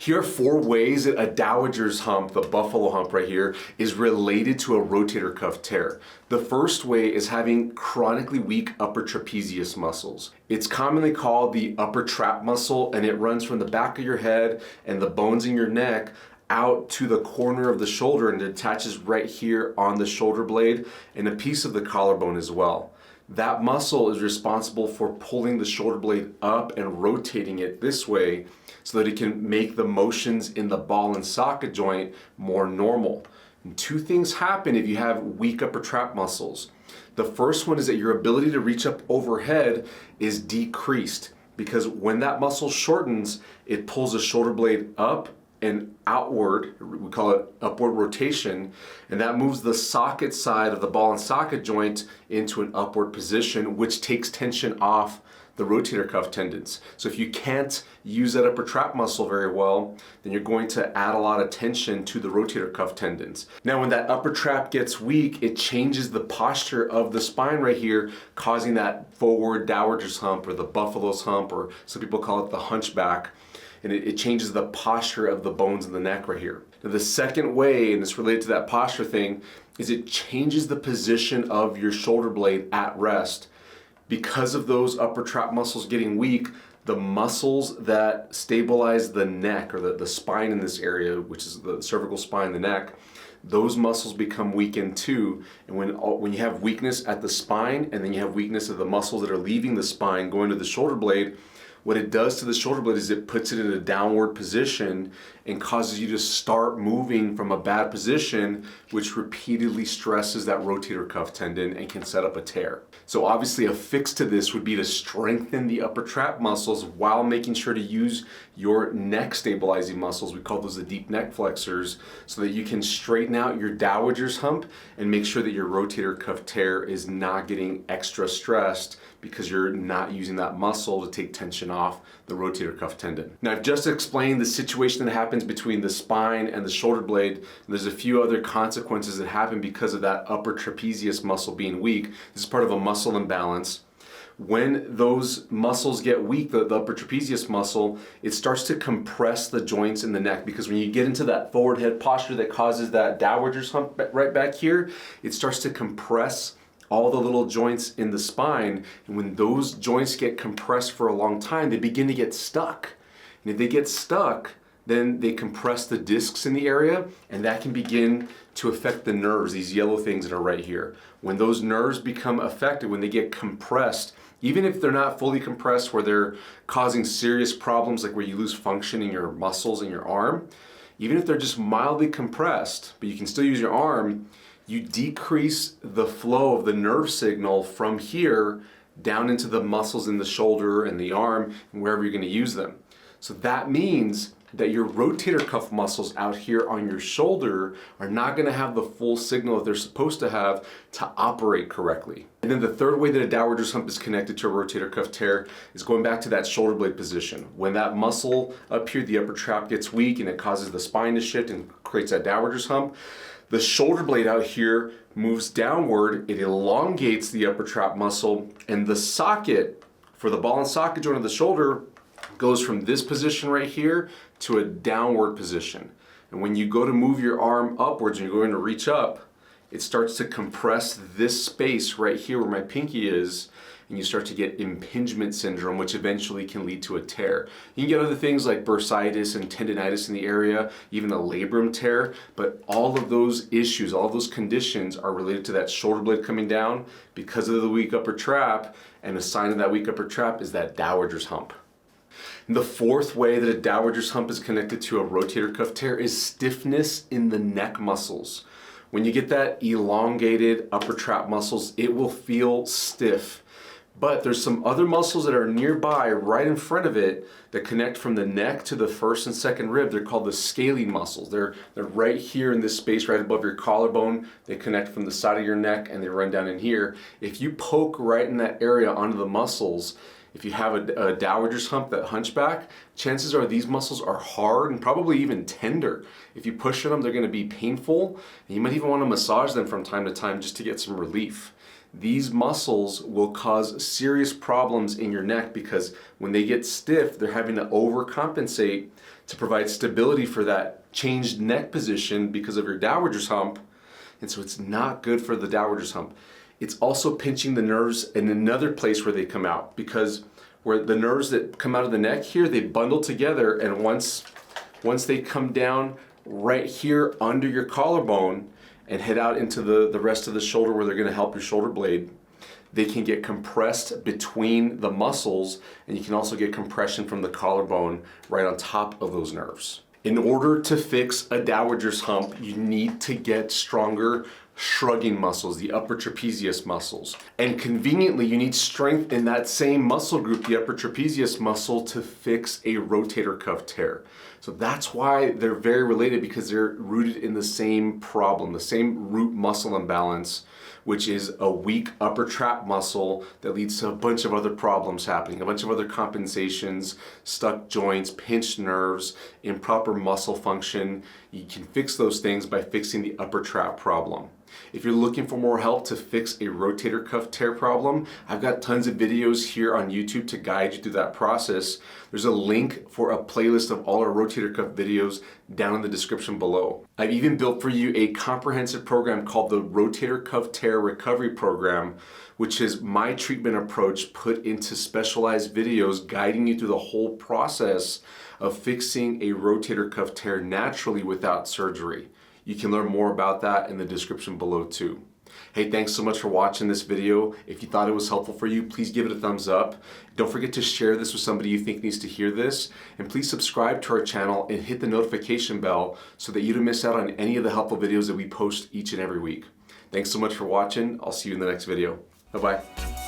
Here are 4 ways that a Dowager's hump, the buffalo hump right here, is related to a rotator cuff tear. The first way is having chronically weak upper trapezius muscles. It's commonly called the upper trap muscle, and it runs from the back of your head and the bones in your neck out to the corner of the shoulder, and it attaches right here on the shoulder blade and a piece of the collarbone as well. That muscle is responsible for pulling the shoulder blade up and rotating it this way so that it can make the motions in the ball and socket joint more normal. And 2 things happen if you have weak upper trap muscles. The first one is that your ability to reach up overhead is decreased, because when that muscle shortens, it pulls the shoulder blade up and outward. We call it upward rotation, and that moves the socket side of the ball and socket joint into an upward position, which takes tension off the rotator cuff tendons. So if you can't use that upper trap muscle very well, then you're going to add a lot of tension to the rotator cuff tendons. Now, when that upper trap gets weak, it changes the posture of the spine right here, causing that forward Dowager's hump or the buffalo's hump, or some people call it the hunchback. And it changes the posture of the bones in the neck right here. Now, the second way, and it's related to that posture thing, is it changes the position of your shoulder blade at rest. Because of those upper trap muscles getting weak, the muscles that stabilize the neck, or the spine in this area, which is the cervical spine, the neck, those muscles become weakened too. And when you have weakness at the spine, and then you have weakness of the muscles that are leaving the spine going to the shoulder blade, what it does to the shoulder blade is it puts it in a downward position and causes you to start moving from a bad position, which repeatedly stresses that rotator cuff tendon and can set up a tear. So obviously a fix to this would be to strengthen the upper trap muscles while making sure to use your neck stabilizing muscles. We call those the deep neck flexors, so that you can straighten out your Dowager's hump and make sure that your rotator cuff tear is not getting extra stressed because you're not using that muscle to take tension off the rotator cuff tendon. Now, I've just explained the situation that happens between the spine and the shoulder blade. There's a few other consequences that happen because of that upper trapezius muscle being weak. This is part of a muscle imbalance. When those muscles get weak, the upper trapezius muscle, it starts to compress the joints in the neck, because when you get into that forward head posture that causes that Dowager's hump right back here, it starts to compress all the little joints in the spine. And when those joints get compressed for a long time, they begin to get stuck. And if they get stuck, then they compress the discs in the area, and that can begin to affect the nerves, these yellow things that are right here. When those nerves become affected, when they get compressed, even if they're not fully compressed where they're causing serious problems, like where you lose function in your muscles in your arm, even if they're just mildly compressed, but you can still use your arm, you decrease the flow of the nerve signal from here down into the muscles in the shoulder and the arm and wherever you're going to use them. So that means that your rotator cuff muscles out here on your shoulder are not going to have the full signal that they're supposed to have to operate correctly. And then the third way that a Dowager's hump is connected to a rotator cuff tear is going back to that shoulder blade position. When that muscle up here, the upper trap, gets weak and it causes the spine to shift and creates that Dowager's hump, the shoulder blade out here moves downward, it elongates the upper trap muscle, and the socket for the ball and socket joint of the shoulder goes from this position right here to a downward position. And when you go to move your arm upwards and you're going to reach up, it starts to compress this space right here where my pinky is, and you start to get impingement syndrome, which eventually can lead to a tear. You can get other things like bursitis and tendinitis in the area, even a labrum tear, but all of those issues, all of those conditions are related to that shoulder blade coming down because of the weak upper trap, and a sign of that weak upper trap is that Dowager's hump. And the fourth way that a Dowager's hump is connected to a rotator cuff tear is stiffness in the neck muscles. When you get that elongated upper trap muscles, it will feel stiff. But there's some other muscles that are nearby, right in front of it, that connect from the neck to the first and second rib. They're called the scalene muscles. They're right here in this space right above your collarbone. They connect from the side of your neck and they run down in here. If you poke right in that area onto the muscles, if you have a Dowager's hump, that hunchback, chances are these muscles are hard and probably even tender. If you push on them, they're going to be painful, and you might even want to massage them from time to time just to get some relief. These muscles will cause serious problems in your neck because when they get stiff, they're having to overcompensate to provide stability for that changed neck position because of your Dowager's hump. And so it's not good for the Dowager's hump. It's also pinching the nerves in another place where they come out, because where the nerves that come out of the neck here, they bundle together, and once they come down right here under your collarbone and head out into the rest of the shoulder where they're going to help your shoulder blade, they can get compressed between the muscles, and you can also get compression from the collarbone right on top of those nerves. In order to fix a Dowager's hump, you need to get stronger shrugging muscles, the upper trapezius muscles. And conveniently, you need strength in that same muscle group, the upper trapezius muscle, to fix a rotator cuff tear. So that's why they're very related, because they're rooted in the same problem, the same root muscle imbalance, which is a weak upper trap muscle that leads to a bunch of other problems happening, a bunch of other compensations, stuck joints, pinched nerves, improper muscle function. You can fix those things by fixing the upper trap problem. If you're looking for more help to fix a rotator cuff tear problem, I've got tons of videos here on YouTube to guide you through that process. There's a link for a playlist of all our rotator cuff videos down in the description below. I've even built for you a comprehensive program called the Rotator Cuff Tear Recovery Program, which is my treatment approach put into specialized videos guiding you through the whole process of fixing a rotator cuff tear naturally without surgery. You can learn more about that in the description below too. Hey, thanks so much for watching this video. If you thought it was helpful for you, please give it a thumbs up. Don't forget to share this with somebody you think needs to hear this. And please subscribe to our channel and hit the notification bell so that you don't miss out on any of the helpful videos that we post each and every week. Thanks so much for watching. I'll see you in the next video. Bye-bye.